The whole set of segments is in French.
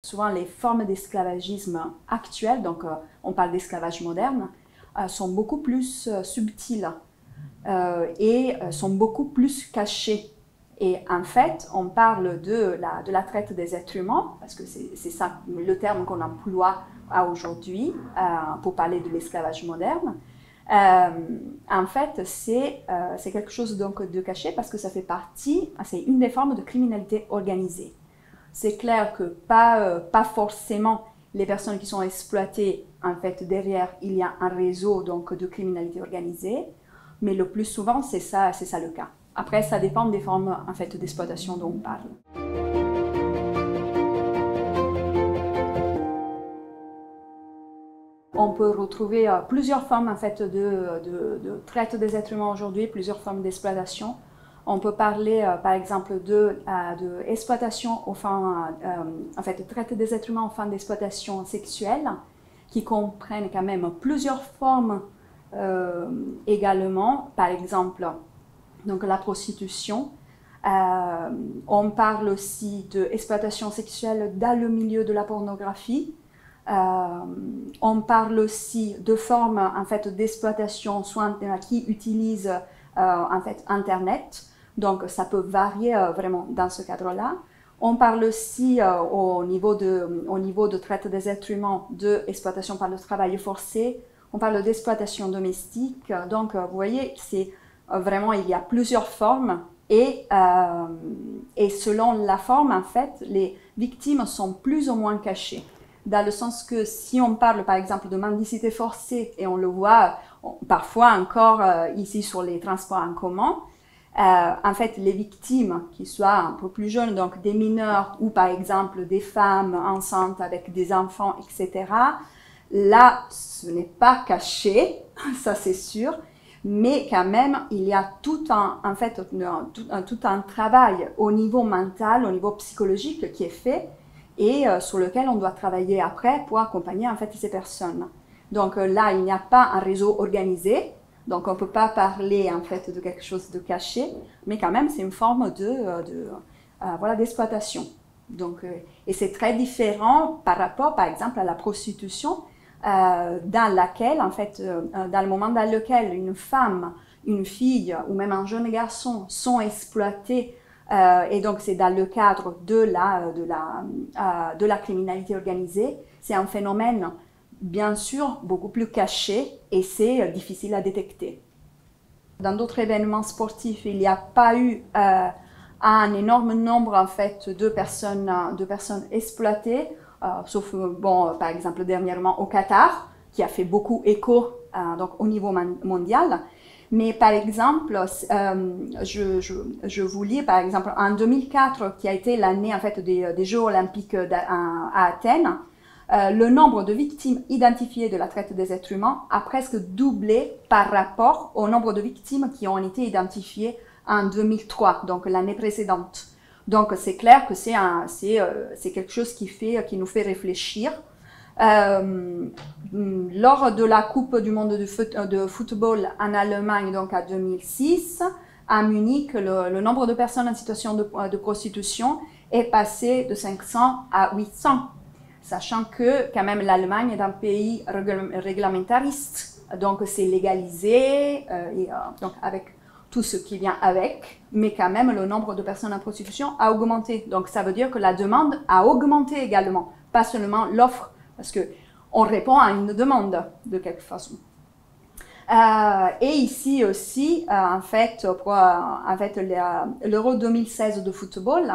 Souvent, les formes d'esclavagisme actuelles, donc on parle d'esclavage moderne, sont beaucoup plus subtiles et sont beaucoup plus cachées. Et en fait, on parle de la traite des êtres humains, parce que c'est ça le terme qu'on emploie aujourd'hui pour parler de l'esclavage moderne. En fait, c'est quelque chose donc de caché parce que ça fait partie, c'est une des formes de criminalité organisée. C'est clair que pas forcément les personnes qui sont exploitées, en fait, derrière, il y a un réseau donc, de criminalité organisée, mais le plus souvent, c'est ça le cas. Après, ça dépend des formes en fait, d'exploitation dont on parle. On peut retrouver plusieurs formes en fait, de traite des êtres humains aujourd'hui, plusieurs formes d'exploitation. On peut parler, par exemple, de exploitation aux fins, en fait, traite des êtres humains aux fins d'exploitation sexuelle, qui comprennent quand même plusieurs formes également. Par exemple, donc la prostitution. On parle aussi d'exploitation sexuelle dans le milieu de la pornographie. On parle aussi de formes en fait, d'exploitation qui utilisent en fait, Internet. Donc, ça peut varier vraiment dans ce cadre-là. On parle aussi au niveau de traite des êtres humains d'exploitation par le travail forcé. On parle d'exploitation domestique. Donc, vous voyez, c'est vraiment, il y a plusieurs formes. Et selon la forme, en fait, les victimes sont plus ou moins cachées. Dans le sens que si on parle, par exemple, de mendicité forcée, et on le voit parfois encore ici sur les transports en commun, en fait, les victimes, qui soient un peu plus jeunes, donc des mineurs ou par exemple des femmes enceintes avec des enfants, etc., là, ce n'est pas caché, ça c'est sûr, mais quand même, il y a tout un travail au niveau mental, au niveau psychologique qui est fait et sur lequel on doit travailler après pour accompagner en fait ces personnes. Donc là, il n'y a pas un réseau organisé. Donc, on ne peut pas parler, en fait, de quelque chose de caché, mais quand même, c'est une forme d'exploitation. Donc, et c'est très différent par rapport, par exemple, à la prostitution, dans laquelle, en fait, dans le moment dans lequel une femme, une fille ou même un jeune garçon sont exploités, et donc c'est dans le cadre de la criminalité organisée, c'est un phénomène bien sûr beaucoup plus caché et c'est difficile à détecter. Dans d'autres événements sportifs, il n'y a pas eu un énorme nombre en fait, de personnes exploitées, sauf bon, par exemple dernièrement au Qatar, qui a fait beaucoup écho donc, au niveau mondial. Mais par exemple, je vous lis par exemple en 2004, qui a été l'année en fait, des Jeux olympiques à Athènes, le nombre de victimes identifiées de la traite des êtres humains a presque doublé par rapport au nombre de victimes qui ont été identifiées en 2003, donc l'année précédente. Donc c'est clair que c'est quelque chose qui nous fait réfléchir. Lors de la Coupe du monde de football en Allemagne, donc à 2006, à Munich, le nombre de personnes en situation de prostitution est passé de 500 à 800. Sachant que quand même l'Allemagne est un pays réglementariste, donc c'est légalisé, donc avec tout ce qui vient avec, mais quand même le nombre de personnes en prostitution a augmenté. Donc ça veut dire que la demande a augmenté également, pas seulement l'offre, parce qu'on répond à une demande de quelque façon. Et ici aussi, en fait, pour l'Euro 2016 de football,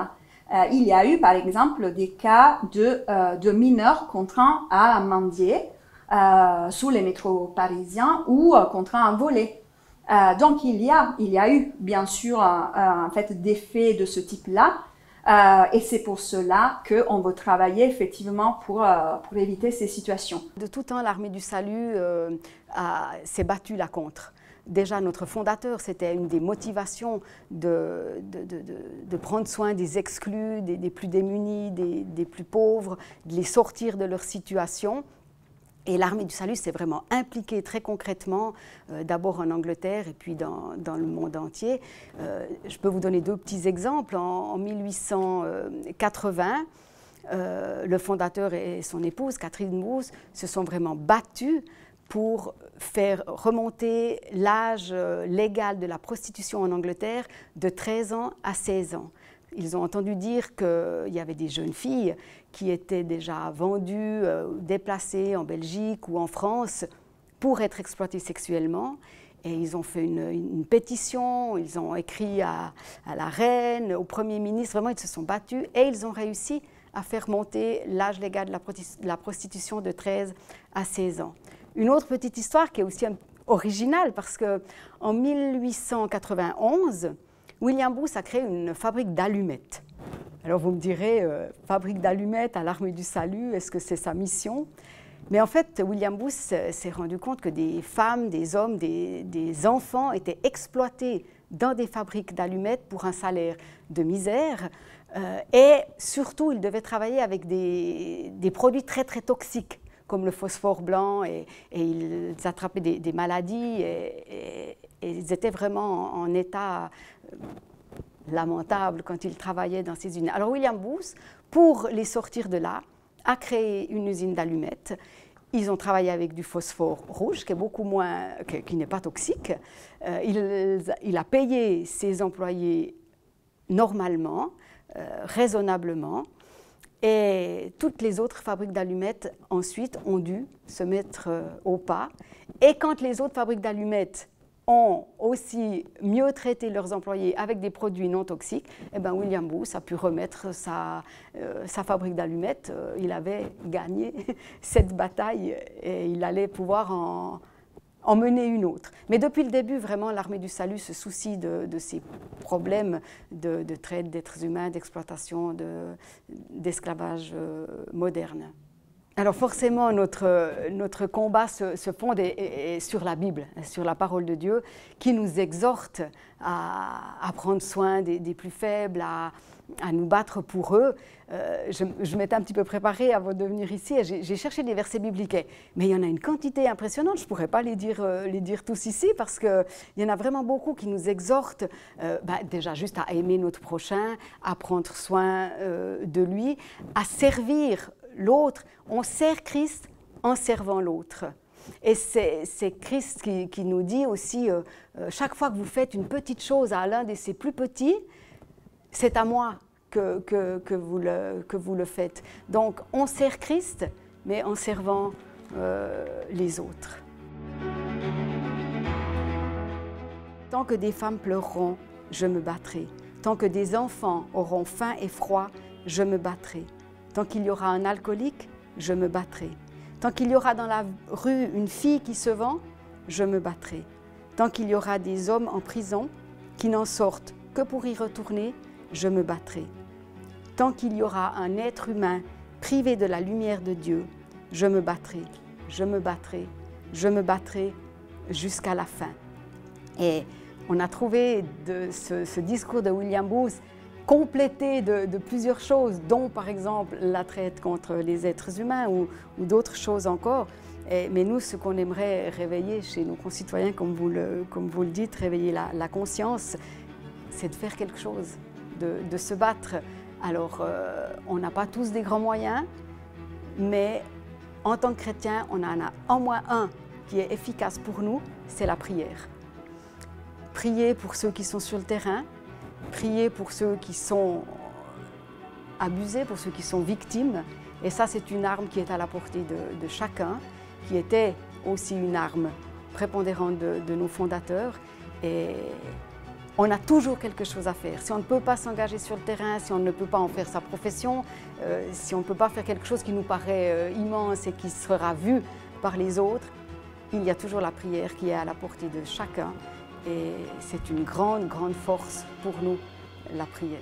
il y a eu, par exemple, des cas de mineurs contraints à mendier sous les métros parisiens ou contraints à voler. Donc, il y a eu, bien sûr, en fait, des faits de ce type-là. Et c'est pour cela qu'on veut travailler effectivement pour éviter ces situations. De tout temps, l'Armée du Salut s'est battue là contre. Déjà, notre fondateur, c'était une des motivations de prendre soin des exclus, des plus démunis, des plus pauvres, de les sortir de leur situation. Et l'Armée du Salut s'est vraiment impliquée très concrètement, d'abord en Angleterre et puis dans le monde entier. Je peux vous donner deux petits exemples. En 1880, le fondateur et son épouse, Catherine Booth, se sont vraiment battus pour faire remonter l'âge légal de la prostitution en Angleterre de 13 ans à 16 ans. Ils ont entendu dire qu'il y avait des jeunes filles qui étaient déjà vendues, déplacées en Belgique ou en France pour être exploitées sexuellement. Et ils ont fait une pétition, ils ont écrit à la reine, au Premier ministre, vraiment ils se sont battus et ils ont réussi à faire monter l'âge légal de la prostitution de 13 à 16 ans. Une autre petite histoire qui est aussi originale parce qu'en 1891, William Booth a créé une fabrique d'allumettes. Alors vous me direz, fabrique d'allumettes à l'Armée du Salut, est-ce que c'est sa mission ? Mais en fait, William Booth s'est rendu compte que des femmes, des hommes, des enfants étaient exploités dans des fabriques d'allumettes pour un salaire de misère. Et surtout, ils devaient travailler avec des produits très très toxiques, comme le phosphore blanc, et ils attrapaient des maladies, et ils étaient vraiment en état lamentable quand ils travaillaient dans ces usines. Alors William Booth, pour les sortir de là, a créé une usine d'allumettes. Ils ont travaillé avec du phosphore rouge, qui est beaucoup moins, qui n'est pas toxique. Il a payé ses employés normalement, raisonnablement, et toutes les autres fabriques d'allumettes ensuite ont dû se mettre au pas. Et quand les autres fabriques d'allumettes ont aussi mieux traité leurs employés avec des produits non toxiques, eh bien William Booth a pu remettre sa fabrique d'allumettes. Il avait gagné cette bataille et il allait pouvoir en mener une autre. Mais depuis le début, vraiment, l'Armée du Salut se soucie de ces problèmes de traite d'êtres humains, d'exploitation, d'esclavage moderne. Alors forcément, notre combat se fonde sur la Bible, sur la parole de Dieu, qui nous exhorte à prendre soin des plus faibles, à nous battre pour eux. Je m'étais un petit peu préparée avant de venir ici et j'ai cherché des versets bibliques. Mais il y en a une quantité impressionnante, je ne pourrais pas les dire tous ici parce qu'il y en a vraiment beaucoup qui nous exhortent déjà juste à aimer notre prochain, à prendre soin de lui, à servir l'autre. On sert Christ en servant l'autre. Et c'est Christ qui nous dit aussi, chaque fois que vous faites une petite chose à l'un de ses plus petits, c'est à moi que vous le faites. Donc on sert Christ, mais en servant les autres. Tant que des femmes pleureront, je me battrai. Tant que des enfants auront faim et froid, je me battrai. Tant qu'il y aura un alcoolique, je me battrai. Tant qu'il y aura dans la rue une fille qui se vend, je me battrai. Tant qu'il y aura des hommes en prison qui n'en sortent que pour y retourner, je me battrai. Tant qu'il y aura un être humain privé de la lumière de Dieu, je me battrai, je me battrai, je me battrai jusqu'à la fin. Et on a trouvé ce discours de William Booth complété de plusieurs choses, dont par exemple la traite contre les êtres humains ou d'autres choses encore. Mais nous, ce qu'on aimerait réveiller chez nos concitoyens, comme vous le dites, réveiller la conscience, c'est de faire quelque chose, de se battre. Alors, on n'a pas tous des grands moyens, mais en tant que chrétien, on en a au moins un qui est efficace pour nous, c'est la prière. Prier pour ceux qui sont sur le terrain, prier pour ceux qui sont abusés, pour ceux qui sont victimes. Et ça, c'est une arme qui est à la portée de chacun, qui était aussi une arme prépondérante de nos fondateurs. Et on a toujours quelque chose à faire. Si on ne peut pas s'engager sur le terrain, si on ne peut pas en faire sa profession, si on ne peut pas faire quelque chose qui nous paraît immense et qui sera vu par les autres, il y a toujours la prière qui est à la portée de chacun. Et c'est une grande, grande force pour nous, la prière.